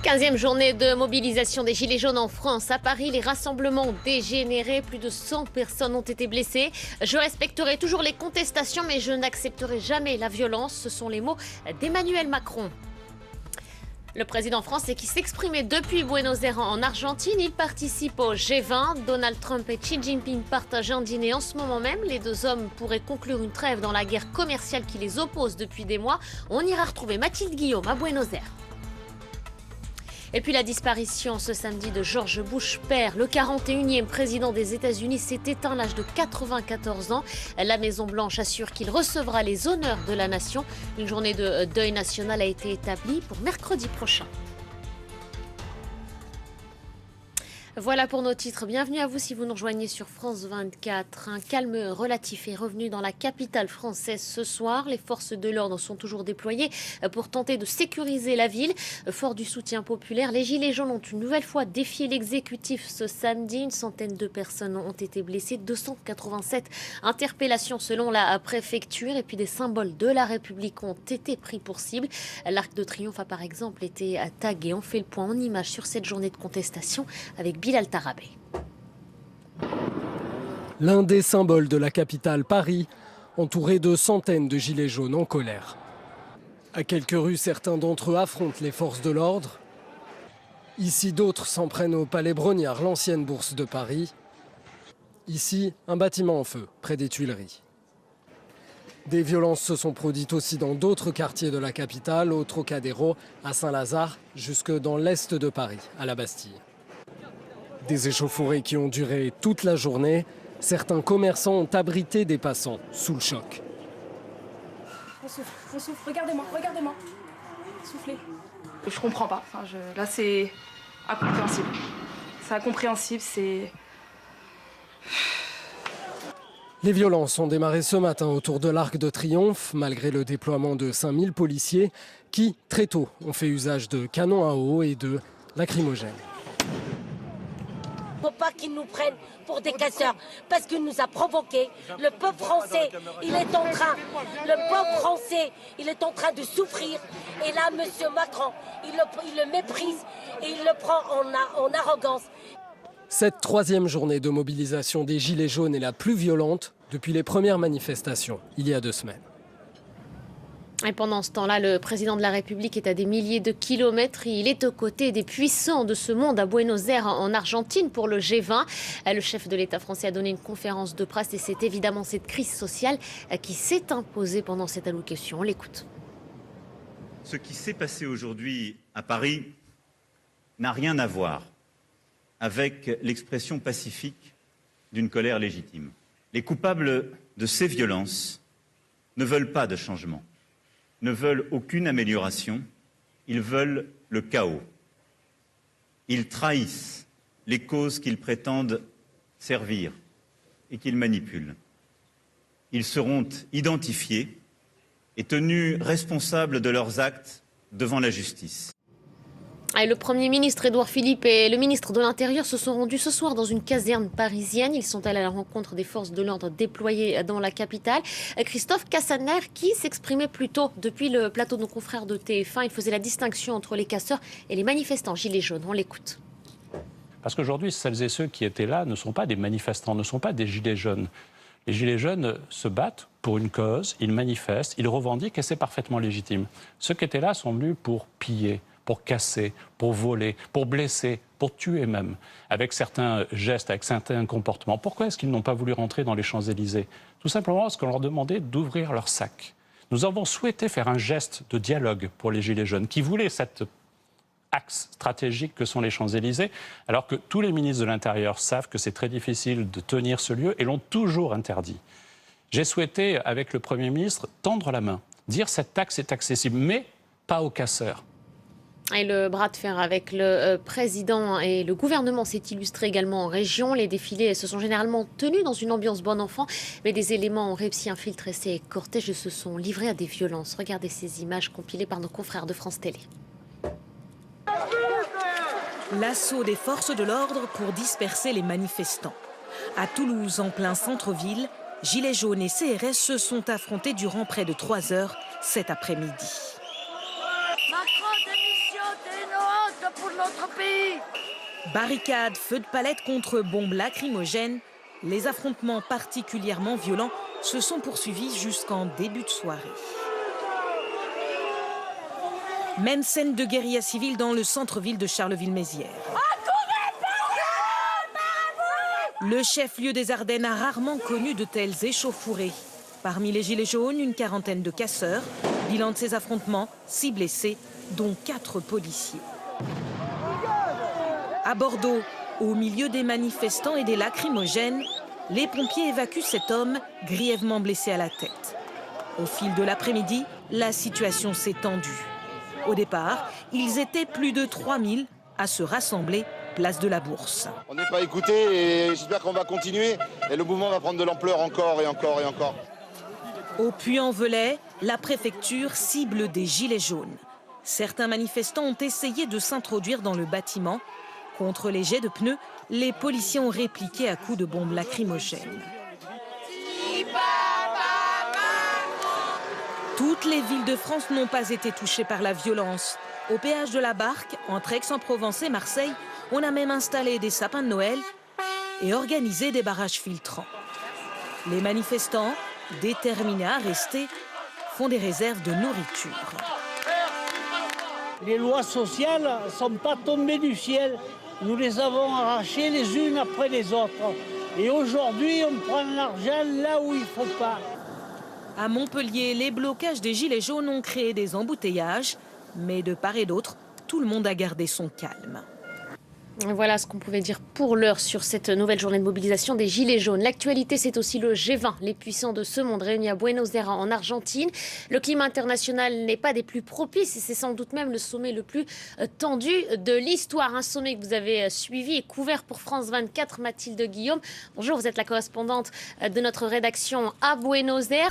15e journée de mobilisation des Gilets jaunes en France. À Paris, les rassemblements ont dégénéré. Plus de 100 personnes ont été blessées. Je respecterai toujours les contestations, mais je n'accepterai jamais la violence. Ce sont les mots d'Emmanuel Macron. Le président français qui s'exprimait depuis Buenos Aires en Argentine, il participe au G20. Donald Trump et Xi Jinping partagent un dîner en ce moment même. Les deux hommes pourraient conclure une trêve dans la guerre commerciale qui les oppose depuis des mois. On ira retrouver Mathilde Guillaume à Buenos Aires. Et puis la disparition ce samedi de George Bush père, le 41e président des États-Unis, s'est éteint à l'âge de 94 ans. La Maison-Blanche assure qu'il recevra les honneurs de la nation. Une journée de deuil national a été établie pour mercredi prochain. Voilà pour nos titres. Bienvenue à vous si vous nous rejoignez sur France 24. Un calme relatif est revenu dans la capitale française ce soir. Les forces de l'ordre sont toujours déployées pour tenter de sécuriser la ville. Fort du soutien populaire, les Gilets jaunes ont une nouvelle fois défié l'exécutif ce samedi. Une centaine de personnes ont été blessées, 287 interpellations selon la préfecture. Et puis des symboles de la République ont été pris pour cible. L'Arc de Triomphe a par exemple été tagué. On fait le point en images sur cette journée de contestation avec Bilal Tarabé. L'un des symboles de la capitale, Paris, entouré de centaines de gilets jaunes en colère. À quelques rues, certains d'entre eux affrontent les forces de l'ordre. Ici, d'autres s'en prennent au Palais Brongniart, l'ancienne bourse de Paris. Ici, un bâtiment en feu, près des Tuileries. Des violences se sont produites aussi dans d'autres quartiers de la capitale, au Trocadéro, à Saint-Lazare, jusque dans l'est de Paris, à la Bastille. Des échauffourées qui ont duré toute la journée. Certains commerçants ont abrité des passants sous le choc. On souffle, regardez-moi. Soufflez. Je comprends pas. Là, c'est incompréhensible. C'est incompréhensible, c'est... Les violences ont démarré ce matin autour de l'Arc de Triomphe, malgré le déploiement de 5000 policiers qui, très tôt, ont fait usage de canons à eau et de lacrymogènes. Il ne faut pas qu'ils nous prennent pour des casseurs, parce qu'il nous a provoqué. Le peuple français, il est en train de souffrir. Et là, M. Macron, il le méprise et il le prend en arrogance. Cette troisième journée de mobilisation des Gilets jaunes est la plus violente depuis les premières manifestations, il y a 2 semaines. Et pendant ce temps-là, le président de la République est à des milliers de kilomètres. Il est aux côtés des puissants de ce monde à Buenos Aires, en Argentine, pour le G20. Le chef de l'État français a donné une conférence de presse et c'est évidemment cette crise sociale qui s'est imposée pendant cette allocution. On l'écoute. Ce qui s'est passé aujourd'hui à Paris n'a rien à voir avec l'expression pacifique d'une colère légitime. Les coupables de ces violences ne veulent pas de changement, ne veulent aucune amélioration, ils veulent le chaos. Ils trahissent les causes qu'ils prétendent servir et qu'ils manipulent. Ils seront identifiés et tenus responsables de leurs actes devant la justice. Et le Premier ministre Édouard Philippe et le ministre de l'Intérieur se sont rendus ce soir dans une caserne parisienne. Ils sont allés à la rencontre des forces de l'ordre déployées dans la capitale. Christophe Castaner, qui s'exprimait plus tôt depuis le plateau de nos confrères de TF1, il faisait la distinction entre les casseurs et les manifestants gilets jaunes. On l'écoute. Parce qu'aujourd'hui, celles et ceux qui étaient là ne sont pas des manifestants, ne sont pas des gilets jaunes. Les gilets jaunes se battent pour une cause, ils manifestent, ils revendiquent et c'est parfaitement légitime. Ceux qui étaient là sont venus pour piller, pour casser, pour voler, pour blesser, pour tuer même, avec certains gestes, avec certains comportements. Pourquoi est-ce qu'ils n'ont pas voulu rentrer dans les Champs-Élysées? Tout simplement parce qu'on leur demandait d'ouvrir leur sac. Nous avons souhaité faire un geste de dialogue pour les Gilets jaunes, qui voulaient cet axe stratégique que sont les Champs-Élysées, alors que tous les ministres de l'Intérieur savent que c'est très difficile de tenir ce lieu et l'ont toujours interdit. J'ai souhaité, avec le Premier ministre, tendre la main, dire cet axe est accessible, mais pas aux casseurs. Et le bras de fer avec le président et le gouvernement s'est illustré également en région. Les défilés se sont généralement tenus dans une ambiance bon enfant, mais des éléments ont réussi à infiltrer ces cortèges et se sont livrés à des violences. Regardez ces images compilées par nos confrères de France Télé. L'assaut des forces de l'ordre pour disperser les manifestants. À Toulouse, en plein centre-ville, Gilets jaunes et CRS se sont affrontés durant près de 3 heures cet après-midi. Macron, démission, t'es une honte pour notre pays. Barricades, feux de palette contre bombes lacrymogènes, les affrontements particulièrement violents se sont poursuivis jusqu'en début de soirée. Même scène de guérilla civile dans le centre-ville de Charleville-Mézières. Le chef-lieu des Ardennes a rarement connu de telles échauffourées. Parmi les gilets jaunes, une quarantaine de casseurs. Bilan de ces affrontements, 6 blessés, dont 4 policiers. À Bordeaux, au milieu des manifestants et des lacrymogènes, les pompiers évacuent cet homme grièvement blessé à la tête. Au fil de l'après-midi, la situation s'est tendue. Au départ, ils étaient plus de 3000 à se rassembler place de la Bourse. On n'est pas écouté et j'espère qu'on va continuer et le mouvement va prendre de l'ampleur encore et encore et encore. Au Puy-en-Velay, la préfecture cible des gilets jaunes. Certains manifestants ont essayé de s'introduire dans le bâtiment. Contre les jets de pneus, les policiers ont répliqué à coups de bombes lacrymogènes. Toutes les villes de France n'ont pas été touchées par la violence. Au péage de la Barque, entre Aix-en-Provence et Marseille, on a même installé des sapins de Noël et organisé des barrages filtrants. Les manifestants, déterminés à rester, font des réserves de nourriture. Les lois sociales ne sont pas tombées du ciel. Nous les avons arrachées les unes après les autres. Et aujourd'hui, on prend l'argent là où il ne faut pas. À Montpellier, les blocages des gilets jaunes ont créé des embouteillages. Mais de part et d'autre, tout le monde a gardé son calme. Voilà ce qu'on pouvait dire pour l'heure sur cette nouvelle journée de mobilisation des Gilets jaunes. L'actualité, c'est aussi le G20, les puissants de ce monde réunis à Buenos Aires en Argentine. Le climat international n'est pas des plus propices et c'est sans doute même le sommet le plus tendu de l'histoire. Un sommet que vous avez suivi et couvert pour France 24, Mathilde Guillaume. Bonjour, vous êtes la correspondante de notre rédaction à Buenos Aires.